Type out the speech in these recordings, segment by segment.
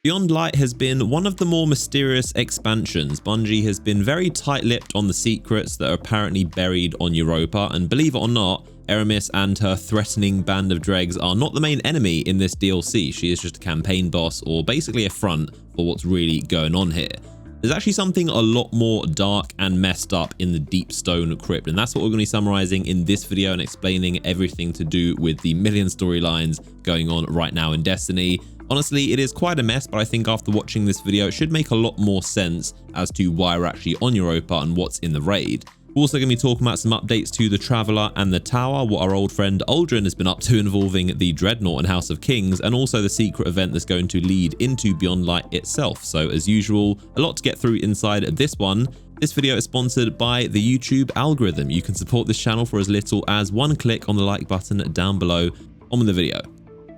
Beyond Light has been one of the more mysterious expansions. Bungie has been very tight-lipped on the secrets that are apparently buried on Europa, and believe it or not, Eramis and her threatening band of dregs are not the main enemy in this DLC. She is just a campaign boss, or basically a front for what's really going on here. There's actually something a lot more dark and messed up in the Deep Stone Crypt, and that's what we're going to be summarizing in this video and explaining everything to do with the million storylines going on right now in Destiny. Honestly, it is quite a mess, but I think after watching this video, it should make a lot more sense as to why we're actually on Europa and what's in the raid. We're also going to be talking about some updates to the Traveler and the Tower, what our old friend Uldren has been up to involving the Dreadnaught and House of Kings, and also the secret event that's going to lead into Beyond Light itself. So as usual, a lot to get through inside this one. This video is sponsored by the YouTube algorithm. You can support this channel for as little as one click on the like button down below. On with the video.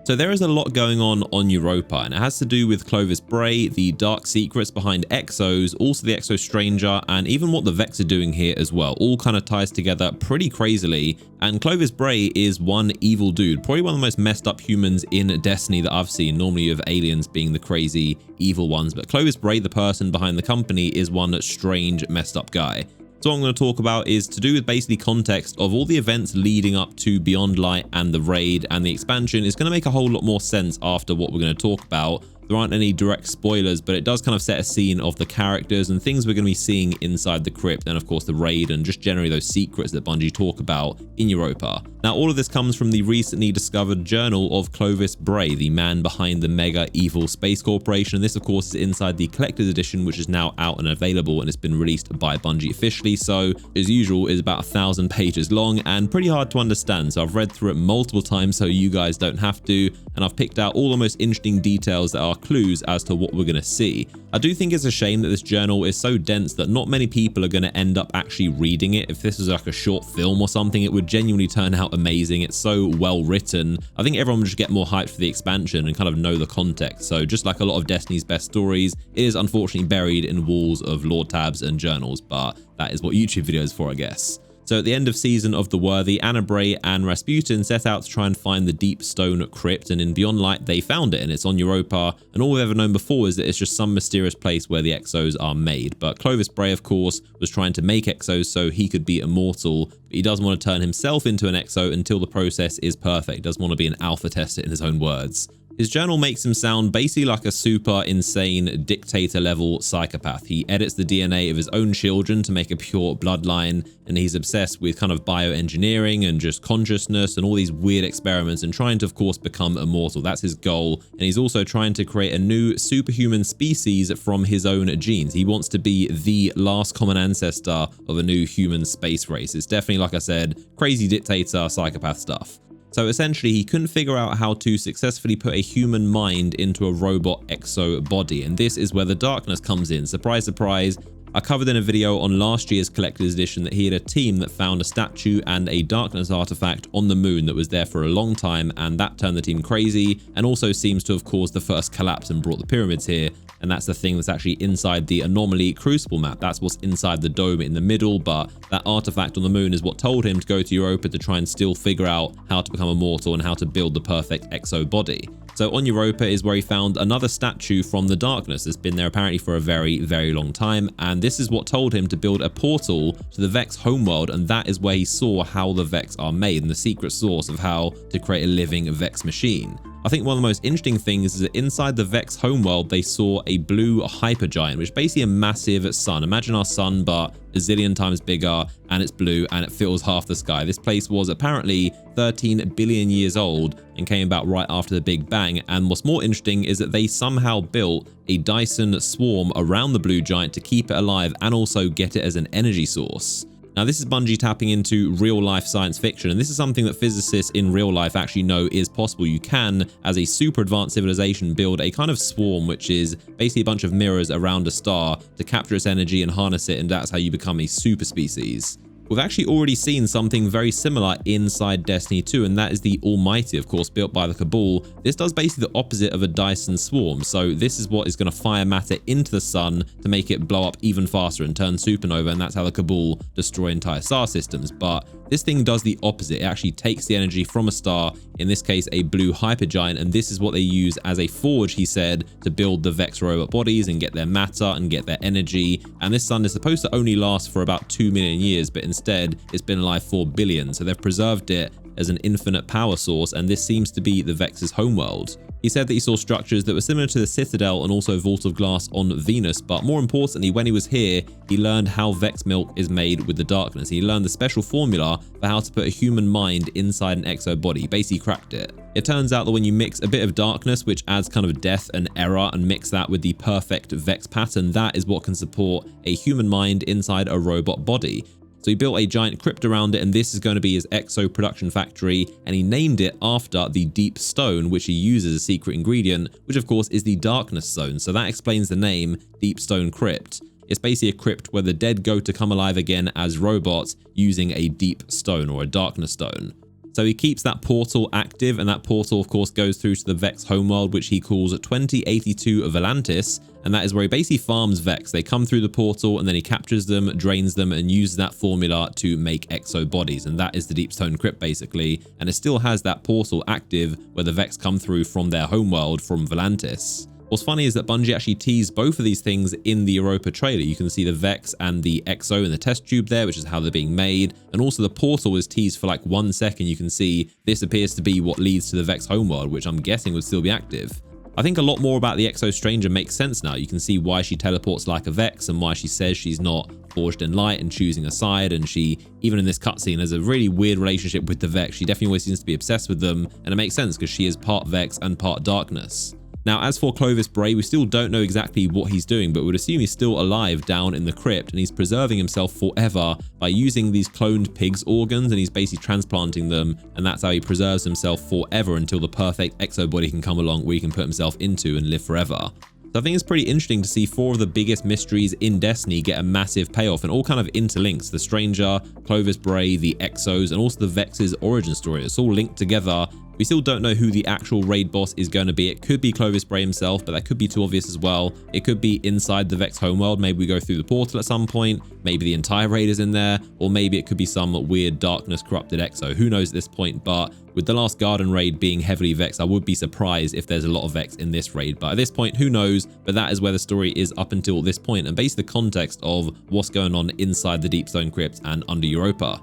So there is a lot going on Europa, and it has to do with Clovis Bray, the dark secrets behind Exos, also the Exo Stranger, and even what the Vex are doing here as well. All kind of ties together pretty crazily, and Clovis Bray is one evil dude, probably one of the most messed up humans in Destiny that I've seen. Normally you have aliens being the crazy evil ones, but Clovis Bray, the person behind the company, is one strange messed up guy. So what I'm going to talk about is to do with basically context of all the events leading up to Beyond Light and the raid, and the expansion is going to make a whole lot more sense after what we're going to talk about. There aren't any direct spoilers, but it does kind of set a scene of the characters and things we're going to be seeing inside the crypt, and of course the raid, and just generally those secrets that Bungie talk about in Europa. Now all of this comes from the recently discovered journal of Clovis Bray, the man behind the mega evil space corporation. And this of course is inside the collector's edition, which is now out and available, and it's been released by Bungie officially. So as usual, is about 1,000 pages long and pretty hard to understand. So I've read through it multiple times so you guys don't have to, and I've picked out all the most interesting details that are clues as to what we're going to see. I do think it's a shame that this journal is so dense that not many people are going to end up actually reading it. If this was like a short film or something, it would genuinely turn out amazing. It's so well written. I think everyone would just get more hyped for the expansion and kind of know the context. So just like a lot of Destiny's best stories, it is unfortunately buried in walls of lore tabs and journals, but that is what YouTube videos for, I guess. So at the end of Season of the Worthy, Anna Bray and Rasputin set out to try and find the Deep Stone Crypt, and in Beyond Light they found it, and it's on Europa, and all we've ever known before is that it's just some mysterious place where the Exos are made. But Clovis Bray, of course, was trying to make Exos so he could be immortal, but he doesn't want to turn himself into an Exo until the process is perfect. He doesn't want to be an alpha tester, in his own words. His journal makes him sound basically like a super insane dictator level psychopath. He edits the DNA of his own children to make a pure bloodline, and he's obsessed with kind of bioengineering and just consciousness and all these weird experiments and trying to of course become immortal. That's his goal, and he's also trying to create a new superhuman species from his own genes. He wants to be the last common ancestor of a new human space race. It's definitely, like I said, crazy dictator psychopath stuff. So essentially he couldn't figure out how to successfully put a human mind into a robot exo body, and this is where the darkness comes in. Surprise, surprise. I covered in a video on last year's collector's edition that he had a team that found a statue and a darkness artifact on the moon that was there for a long time, and that turned the team crazy and also seems to have caused the first collapse and brought the pyramids here. And that's the thing that's actually inside the anomaly crucible map. That's what's inside the dome in the middle, but that artifact on the moon is what told him to go to Europa to try and still figure out how to become immortal and how to build the perfect exo body. So on Europa is where he found another statue from the darkness. It's been there apparently for a very, very long time, and this is what told him to build a portal to the Vex homeworld, and that is where he saw how the Vex are made and the secret source of how to create a living Vex machine. I think one of the most interesting things is that inside the Vex homeworld, they saw a blue hypergiant, which is basically a massive sun. Imagine our sun, but a zillion times bigger, and it's blue, and it fills half the sky. This place was apparently 13 billion years old and came about right after the Big Bang. And what's more interesting is that they somehow built a Dyson swarm around the blue giant to keep it alive and also get it as an energy source. Now, this is Bungie tapping into real-life science fiction, and this is something that physicists in real life actually know is possible. You can, as a super advanced civilization, build a kind of swarm, which is basically a bunch of mirrors around a star to capture its energy and harness it, and that's how you become a super species. We've actually already seen something very similar inside Destiny 2, and that is the Almighty, of course, built by the Cabal. This does basically the opposite of a Dyson swarm, so this is what is going to fire matter into the sun to make it blow up even faster and turn supernova, and that's how the Cabal destroy entire star systems. But This thing does the opposite. It actually takes the energy from a star, in this case a blue hypergiant, and this is what they use as a forge, he said, to build the Vex robot bodies and get their matter and get their energy. And this sun is supposed to only last for about 2 million years, but instead it's been alive for billions, so they've preserved it as an infinite power source, and this seems to be the Vex's homeworld. He said that he saw structures that were similar to the Citadel and also Vault of Glass on Venus, but more importantly, when he was here, he learned how Vex milk is made with the darkness. He learned the special formula for how to put a human mind inside an exo body. He basically cracked it. It turns out that when you mix a bit of darkness, which adds kind of death and error, and mix that with the perfect Vex pattern, that is what can support a human mind inside a robot body. So he built a giant crypt around it, and this is going to be his exo production factory, and he named it after the Deep Stone, which he uses as a secret ingredient, which of course is the Darkness Stone. So that explains the name Deep Stone Crypt. It's basically a crypt where the dead go to come alive again as robots using a deep stone or a darkness stone. So he keeps that portal active, and that portal of course goes through to the Vex homeworld, which he calls 2082 of Atlantis, and that is where he basically farms Vex. They come through the portal and then he captures them, drains them, and uses that formula to make exo bodies, and that is the Deep Stone Crypt basically, and it still has that portal active where the Vex come through from their homeworld from Volantis. What's funny is that Bungie actually teased both of these things in the Europa trailer. You can see the Vex and the Exo in the test tube there, which is how they're being made. And also the portal was teased for like 1 second. You can see this appears to be what leads to the Vex homeworld, which I'm guessing would still be active. I think a lot more about the Exo Stranger makes sense now. You can see why she teleports like a Vex and why she says she's not forged in light and choosing a side, and she, even in this cutscene, has a really weird relationship with the Vex. She definitely always seems to be obsessed with them, and it makes sense because she is part Vex and part darkness. Now, as for Clovis Bray, we still don't know exactly what he's doing, but would assume he's still alive down in the crypt, and he's preserving himself forever by using these cloned pigs' organs, and he's basically transplanting them, and that's how he preserves himself forever until the perfect exo body can come along where he can put himself into and live forever. So I think it's pretty interesting to see 4 of the biggest mysteries in Destiny get a massive payoff, and all kind of interlinks. The Stranger, Clovis Bray, the Exos, and also the Vex's origin story. It's all linked together. We still don't know who the actual raid boss is going to be. It could be Clovis Bray himself, but that could be too obvious as well. It could be inside the Vex homeworld. Maybe we go through the portal at some point. Maybe the entire raid is in there, or maybe it could be some weird darkness corrupted Exo. Who knows at this point, but with the last Garden raid being heavily Vex, I would be surprised if there's a lot of Vex in this raid. But at this point, who knows? But that is where the story is up until this point, and based the context of what's going on inside the Deep Stone Crypt and under Europa.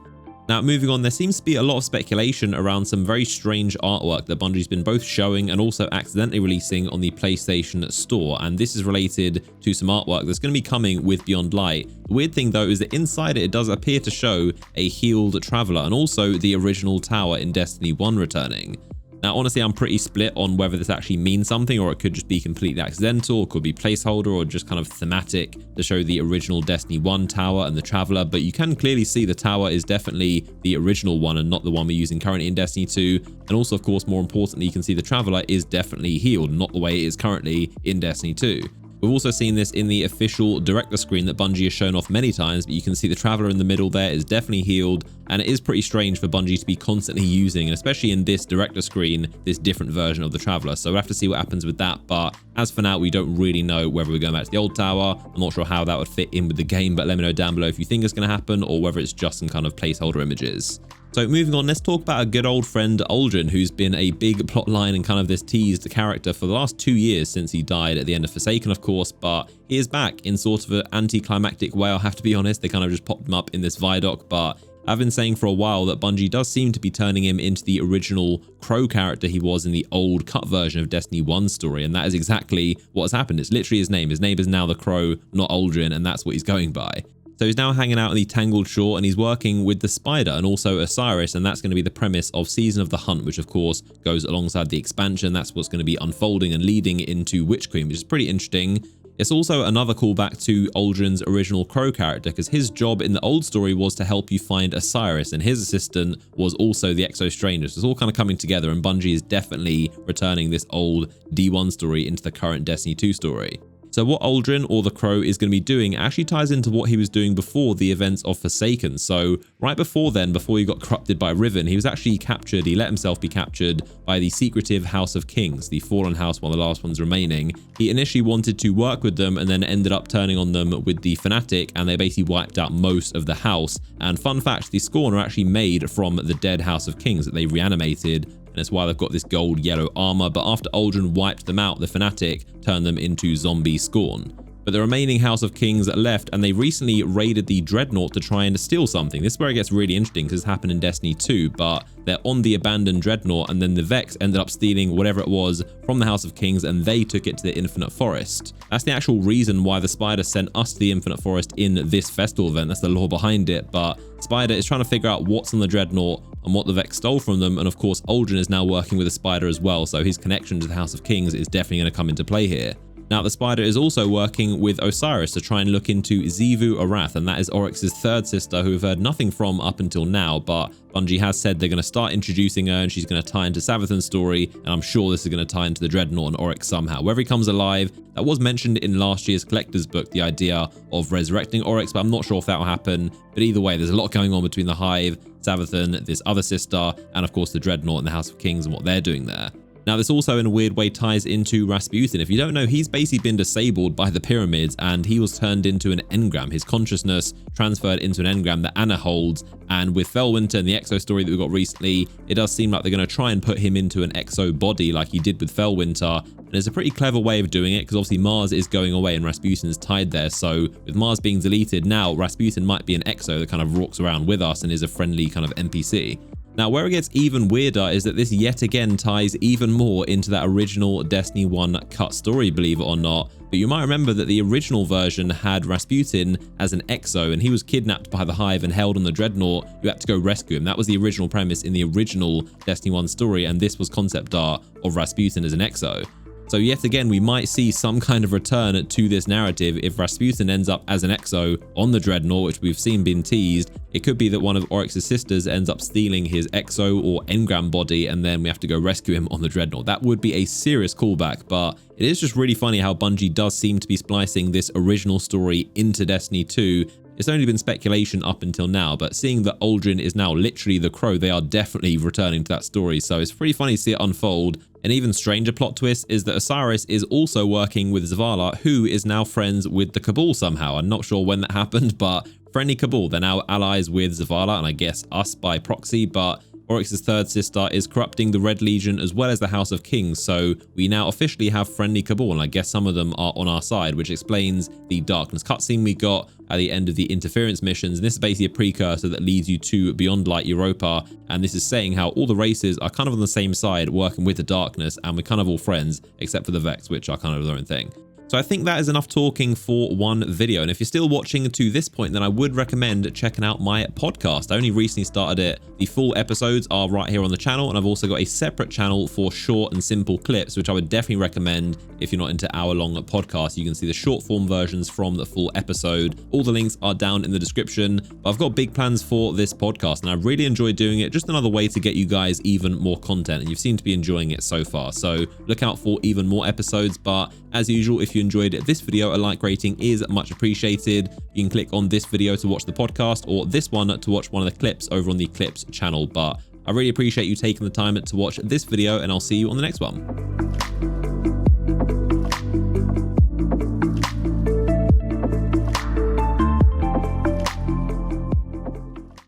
Now, moving on, there seems to be a lot of speculation around some very strange artwork that Bungie's been both showing and also accidentally releasing on the PlayStation Store, and this is related to some artwork that's going to be coming with Beyond Light. The weird thing though is that inside it does appear to show a healed Traveler and also the original tower in Destiny 1 returning. Now, honestly, I'm pretty split on whether this actually means something, or it could just be completely accidental, or could be placeholder, or just kind of thematic to show the original Destiny 1 tower and the Traveler. But you can clearly see the tower is definitely the original one and not the one we're using currently in Destiny 2. And also, of course, more importantly, you can see the Traveler is definitely healed, not the way it is currently in Destiny 2. We've also seen this in the official director screen that Bungie has shown off many times, but you can see the Traveler in the middle there is definitely healed, and it is pretty strange for Bungie to be constantly using, and especially in this director screen, this different version of the Traveler. So we'll have to see what happens with that, but as for now, we don't really know whether we're going back to the old tower. I'm not sure how that would fit in with the game, but let me know down below if you think it's going to happen or whether it's just some kind of placeholder images. So moving on, let's talk about a good old friend Uldren, who's been a big plot line and kind of this teased character for the last 2 years since he died at the end of Forsaken, of course, but he is back in sort of an anticlimactic way, I'll have to be honest. They kind of just popped him up in this Vidoc, but I've been saying for a while that Bungie does seem to be turning him into the original Crow character he was in the old cut version of Destiny 1's story, and that is exactly what has happened. It's literally his name. His name is now the Crow, not Uldren, and that's what he's going by. So he's now hanging out in the Tangled Shore, and he's working with the Spider and also Osiris, and that's going to be the premise of Season of the Hunt, which of course goes alongside the expansion. That's what's going to be unfolding and leading into Witch Queen, which is pretty interesting. It's also another callback to Uldren's original Crow character, because his job in the old story was to help you find Osiris, and his assistant was also the Exo Stranger. So it's all kind of coming together, and Bungie is definitely returning this old D1 story into the current Destiny 2 story. So what Uldren, or the Crow, is going to be doing actually ties into what he was doing before the events of Forsaken. So right before then, before he got corrupted by Riven, he was actually captured. He let himself be captured by the secretive House of Kings, the fallen house, one of the last ones remaining. He initially wanted to work with them and then ended up turning on them with the Fanatic, and they basically wiped out most of the house. And fun fact, the Scorn are actually made from the dead House of Kings that they reanimated, and that's why they've got this gold yellow armor. But after Uldren wiped them out, the Fanatic turned them into zombie Scorn. But the remaining House of Kings left, and they recently raided the Dreadnaught to try and steal something. This is where it gets really interesting, because this happened in Destiny 2, but they're on the abandoned Dreadnaught, and then the Vex ended up stealing whatever it was from the House of Kings, and they took it to the Infinite Forest. That's the actual reason why the Spider sent us to the Infinite Forest in this festival event. That's the lore behind it. But Spider is trying to figure out what's on the Dreadnaught and what the Vex stole from them, and of course Uldren is now working with the Spider as well, so his connection to the House of Kings is definitely going to come into play here. Now, the Spider is also working with Osiris to try and look into Xivu Arath, and that is Oryx's third sister, who we've heard nothing from up until now, but Bungie has said they're going to start introducing her, and she's going to tie into Savathun's story, and I'm sure this is going to tie into the Dreadnaught and Oryx somehow. Whether he comes alive, that was mentioned in last year's Collector's Book, the idea of resurrecting Oryx, but I'm not sure if that will happen. But either way, there's a lot going on between the Hive, Savathun, this other sister, and of course the Dreadnaught and the House of Kings and what they're doing there. Now, this also in a weird way ties into Rasputin. If you don't know, he's basically been disabled by the pyramids, and he was turned into an engram. His consciousness transferred into an engram that Anna holds. And with Felwinter and the Exo story that we got recently, it does seem like they're going to try and put him into an Exo body like he did with Felwinter. And it's a pretty clever way of doing it, because obviously Mars is going away and Rasputin is tied there. So with Mars being deleted, now Rasputin might be an Exo that kind of walks around with us and is a friendly kind of NPC. Now, where it gets even weirder is that this yet again ties even more into that original Destiny 1 cut story, believe it or not. But you might remember that the original version had Rasputin as an Exo, and he was kidnapped by the Hive and held on the Dreadnaught. You had to go rescue him. That was the original premise in the original Destiny 1 story, and this was concept art of Rasputin as an Exo. So yet again, we might see some kind of return to this narrative if Rasputin ends up as an Exo on the Dreadnaught, which we've seen been teased. It could be that one of Oryx's sisters ends up stealing his Exo or engram body, and then we have to go rescue him on the Dreadnaught. That would be a serious callback, but it is just really funny how Bungie does seem to be splicing this original story into Destiny 2. It's only been speculation up until now, but seeing that Uldren is now literally the Crow, they are definitely returning to that story. So it's pretty funny to see it unfold. An even stranger plot twist is that Osiris is also working with Zavala, who is now friends with the Cabal somehow. I'm not sure when that happened, but friendly Cabal. They're now allies with Zavala, and I guess us by proxy, but Oryx's third sister is corrupting the Red Legion as well as the House of Kings, so we now officially have friendly Cabal, and I guess some of them are on our side, which explains the Darkness cutscene we got at the end of the interference missions. And this is basically a precursor that leads you to Beyond Light Europa, and this is saying how all the races are kind of on the same side working with the Darkness, and we're kind of all friends except for the Vex, which are kind of their own thing. So I think that is enough talking for one video. And if you're still watching to this point, then I would recommend checking out my podcast. I only recently started it. The full episodes are right here on the channel, and I've also got a separate channel for short and simple clips, which I would definitely recommend if you're not into hour-long podcasts. You can see the short form versions from the full episode. All the links are down in the description. But I've got big plans for this podcast, and I really enjoy doing it. Just another way to get you guys even more content, and you seem to be enjoying it so far. So look out for even more episodes. But as usual, if you enjoyed this video, a like rating is much appreciated. You can click on this video to watch the podcast, or this one to watch one of the clips over on the Clips channel. But I really appreciate you taking the time to watch this video, and I'll see you on the next one.